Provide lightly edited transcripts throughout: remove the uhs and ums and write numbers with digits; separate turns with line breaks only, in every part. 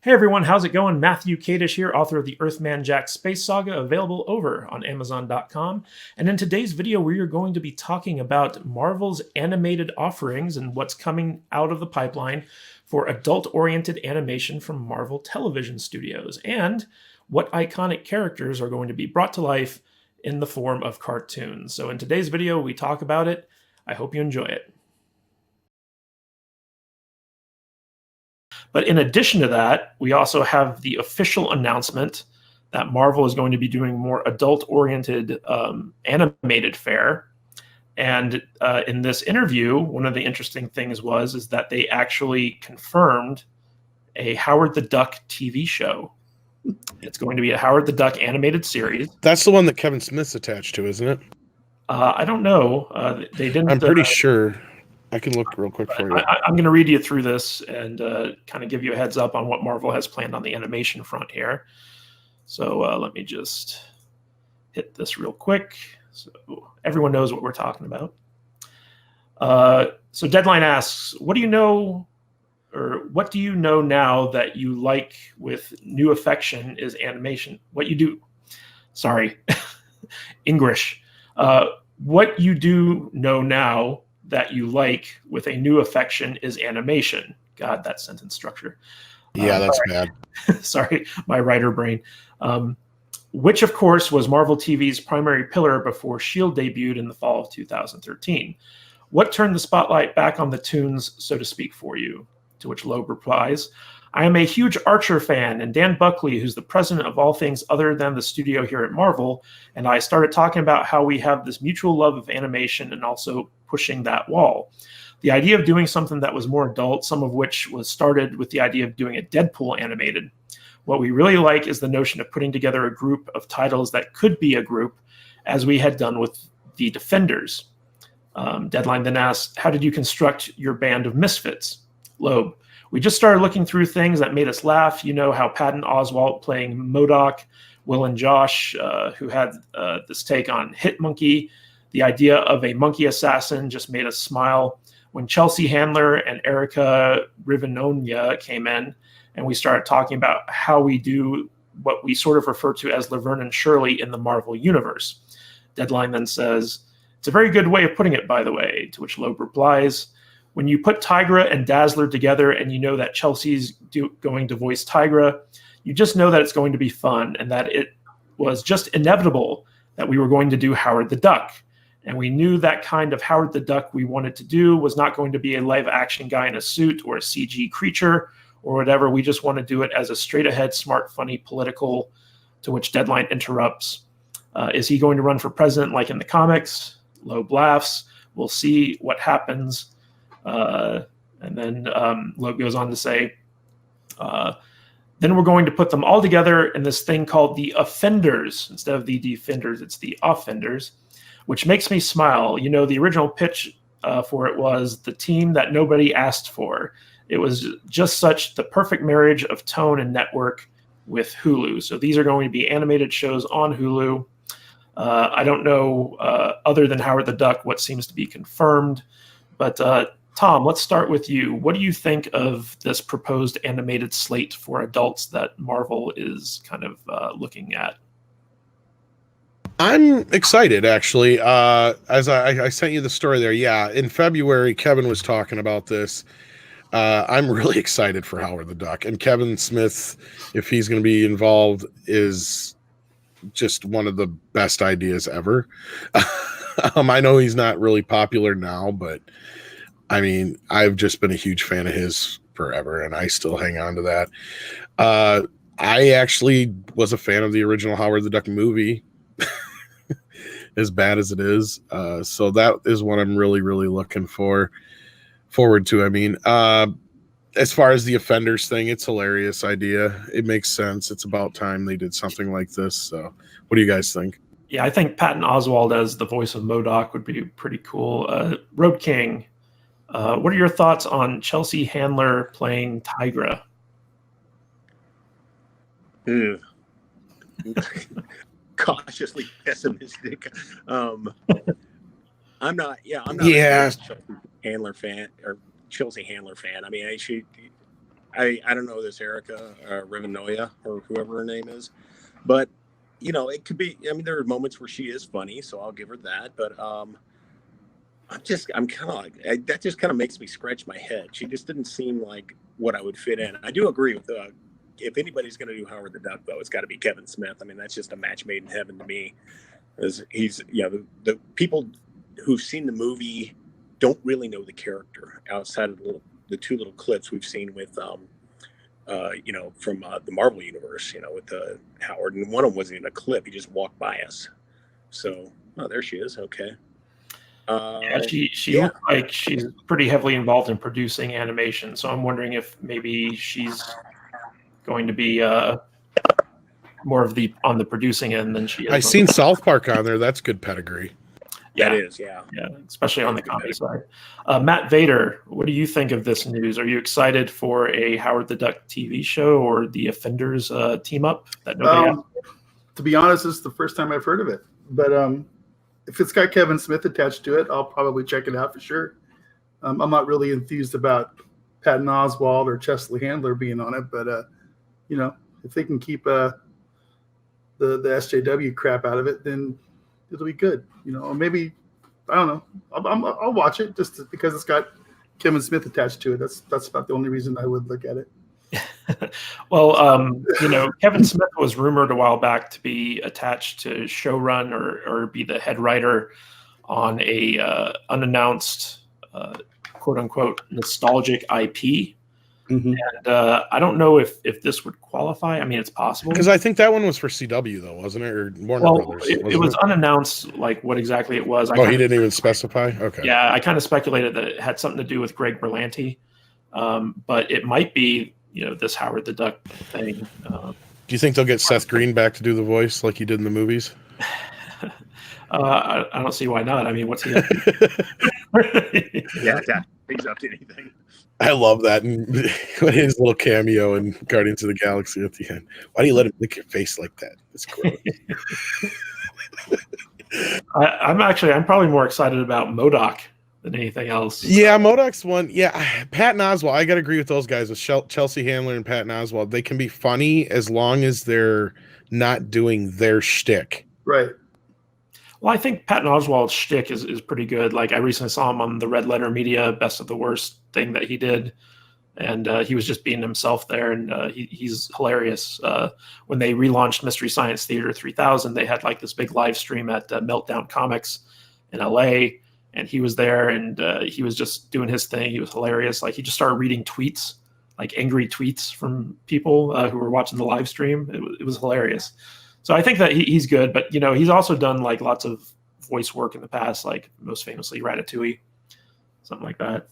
Hey everyone, how's it going? Matthew Kadish here, author of the Earthman Jack Space Saga, available over on Amazon.com. And in today's video, we are going to be talking about Marvel's animated offerings and what's coming out of the pipeline for adult-oriented animation from Marvel Television Studios, and what iconic characters are going to be brought to life in the form of cartoons. So in today's video, we talk about it. I hope you enjoy it. But in addition to that, we also have the official announcement that Marvel is going to be doing more adult-oriented animated fare. And in this interview, one of the interesting things is that they actually confirmed a Howard the Duck TV show. It's going to be a Howard the Duck animated series.
That's the one that Kevin Smith's attached to, isn't it?
I don't know. They didn't.
I'm pretty sure. I can look real quick for you.
I'm going to read you through this and kind of give you a heads up on what Marvel has planned on the animation front here. So let me just hit this real quick so everyone knows what we're talking about. So Deadline asks, what do you know now that you like with new affection is animation? What you do, sorry, English. What you do know now that you like with a new affection is animation. God, that sentence structure.
Yeah, that's bad.
Sorry, my writer brain. Which, of course, was Marvel TV's primary pillar before S.H.I.E.L.D. debuted in the fall of 2013. What turned the spotlight back on the toons, so to speak, for you? To which Loeb replies, I am a huge Archer fan, and Dan Buckley, who's the president of all things other than the studio here at Marvel, and I started talking about how we have this mutual love of animation and also pushing that wall. The idea of doing something that was more adult, some of which was started with the idea of doing a Deadpool animated. What we really like is the notion of putting together a group of titles that could be a group, as we had done with the Defenders. Deadline then asked, how did you construct your band of misfits? Loeb, we just started looking through things that made us laugh. You know how Patton Oswalt playing MODOK, Will and Josh, who had this take on Hit Monkey. The idea of a monkey assassin just made us smile. When Chelsea Handler and Erica Rivenonia came in, and we started talking about how we do what we sort of refer to as Laverne and Shirley in the Marvel Universe. Deadline then says, it's a very good way of putting it, by the way, to which Loeb replies, when you put Tigra and Dazzler together and you know that Chelsea's going to voice Tigra, you just know that it's going to be fun and that it was just inevitable that we were going to do Howard the Duck. And we knew that kind of Howard the Duck we wanted to do was not going to be a live action guy in a suit or a CG creature or whatever. We just want to do it as a straight ahead, smart, funny, political, to which Deadline interrupts. Is he going to run for president like in the comics? Loeb laughs. We'll see what happens. And then Loeb goes on to say, then we're going to put them all together in this thing called the Offenders. Instead of the Defenders, it's the Offenders, which makes me smile. You know, the original pitch for it was the team that nobody asked for. It was just such the perfect marriage of tone and network with Hulu. So these are going to be animated shows on Hulu. I don't know, other than Howard the Duck, what seems to be confirmed. But Tom, let's start with you. What do you think of this proposed animated slate for adults that Marvel is kind of looking at?
I'm excited, actually. As I sent you the story there, yeah, in February, Kevin was talking about this. I'm really excited for Howard the Duck. And Kevin Smith, if he's going to be involved, is just one of the best ideas ever. I know he's not really popular now, but I mean, I've just been a huge fan of his forever, and I still hang on to that. I actually was a fan of the original Howard the Duck movie, as bad as it is. So that is what I'm really, really looking forward to. I mean, as far as the Offenders thing, it's a hilarious idea. It makes sense. It's about time they did something like this. So what do you guys think?
Yeah, I think Patton Oswalt as the voice of MODOK would be pretty cool. Road King, what are your thoughts on Chelsea Handler playing Tigra?
Cautiously pessimistic. I'm not. Yeah, I'm not.
Yeah.
A Chelsea Handler fan. I mean, I don't know this Erica Rivanoya or whoever her name is, but it could be. I mean, there are moments where she is funny, so I'll give her that. But I'm kind of like that. Just kind of makes me scratch my head. She just didn't seem like what I would fit in. I do agree with if anybody's going to do Howard the Duck, though, it's got to be Kevin Smith. I mean, that's just a match made in heaven to me. As he's the people who've seen the movie don't really know the character outside of the two little clips we've seen with from the Marvel universe, with Howard, and one of them wasn't even a clip. He just walked by us. So, there she is. Okay.
She looks like she's pretty heavily involved in producing animation. So I'm wondering if maybe she's going to be more of on the producing end than she is.
I've seen South Park on there. That's good pedigree.
Yeah,
that is, yeah,
especially on the comedy side. Matt Vader, what do you think of this news? Are you excited for a Howard the Duck TV show or the Offenders team up that nobody asked?
To be honest, this is the first time I've heard of it. But if it's got Kevin Smith attached to it, I'll probably check it out for sure. I'm not really enthused about Patton Oswalt or Chesley Handler being on it, but if they can keep the SJW crap out of it, then it'll be good. Or maybe, I don't know. I'll watch it just because it's got Kevin Smith attached to it. That's about the only reason I would look at it.
Well, Kevin Smith was rumored a while back to be attached to showrun or be the head writer on a unannounced, quote unquote, nostalgic IP.
Mm-hmm.
And I don't know if this would qualify. I mean, it's possible.
Because I think that one was for CW, though, wasn't it? Or Warner Brothers?
It was unannounced, like what exactly it was.
He didn't even specify? Okay.
Yeah, I kind of speculated that it had something to do with Greg Berlanti. But it might be, this Howard the Duck thing.
Do you think they'll get Seth Green back to do the voice like he did in the movies?
I don't see why not. I mean, what's he up to?
Yeah, he's up to anything.
I love that. And his little cameo in Guardians of the Galaxy at the end. Why do you let him lick your face like that? It's gross.
I'm probably more excited about MODOK than anything else.
Yeah, MODOK's one. Yeah, Patton Oswalt. I got to agree with those guys. With Chelsea Handler and Patton Oswalt, they can be funny as long as they're not doing their shtick.
Right.
Well, I think Patton Oswalt's shtick is pretty good. Like I recently saw him on the Red Letter Media Best of the Worst thing that he did, and he was just being himself there, and he's hilarious. When they relaunched Mystery Science Theater 3000, they had like this big live stream at Meltdown Comics in LA, and he was there, and he was just doing his thing. He was hilarious. Like he just started reading tweets, like angry tweets from people who were watching the live stream. It was hilarious. So I think that he's good, but he's also done like lots of voice work in the past, like most famously Ratatouille, something like that.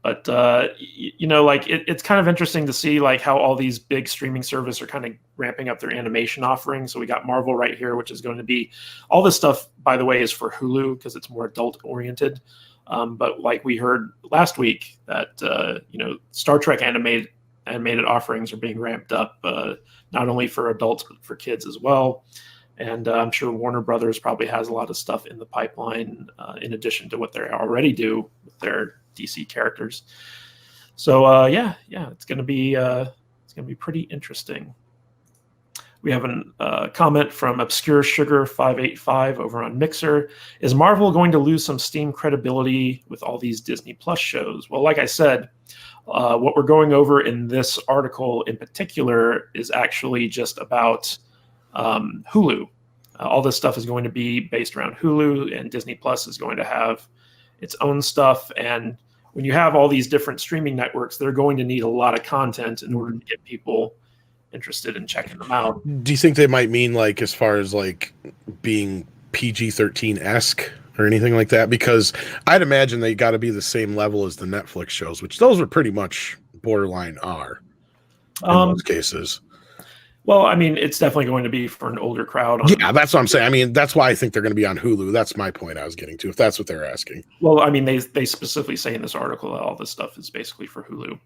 It's kind of interesting to see like how all these big streaming services are kind of ramping up their animation offerings. So we got Marvel right here, which is going to be all this stuff, by the way, is for Hulu because it's more adult oriented. But like we heard last week that, Star Trek animated offerings are being ramped up, not only for adults, but for kids as well. And I'm sure Warner Brothers probably has a lot of stuff in the pipeline in addition to what they already do with their DC characters. So it's going to be pretty interesting. We have a comment from Obscure Sugar 585 over on Mixer. Is Marvel going to lose some Steam credibility with all these Disney Plus shows? Well, like I said, what we're going over in this article in particular is actually just about Hulu. All this stuff is going to be based around Hulu, and Disney Plus is going to have its own stuff. And when you have all these different streaming networks, they're going to need a lot of content in order to get people interested in checking them out.
Do you think they might mean like as far as like being PG-13-esque or anything like that? Because I'd imagine they got to be the same level as the Netflix shows, which those are pretty much borderline R in most cases.
Well, I mean, it's definitely going to be for an older crowd.
Yeah, that's what I'm saying. I mean, that's why I think they're going to be on Hulu. That's my point I was getting to, if that's what they're asking.
Well, I mean, they specifically say in this article that all this stuff is basically for Hulu.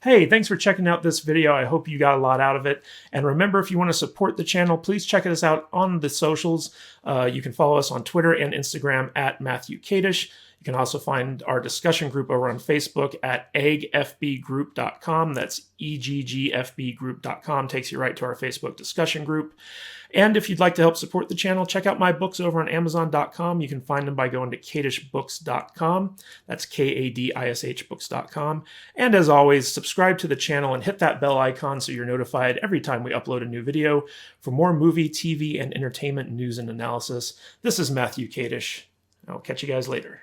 Hey, thanks for checking out this video. I hope you got a lot out of it. And remember, if you want to support the channel, please check us out on the socials. You can follow us on Twitter and Instagram at Matthew Kadish. You can also find our discussion group over on Facebook at eggfbgroup.com. That's eggfbgroup.com. Takes you right to our Facebook discussion group. And if you'd like to help support the channel, check out my books over on Amazon.com. You can find them by going to kadishbooks.com. That's KADISH books.com. And as always, subscribe to the channel and hit that bell icon so you're notified every time we upload a new video for more movie, TV, and entertainment news and analysis. This is Matthew Kadish. I'll catch you guys later.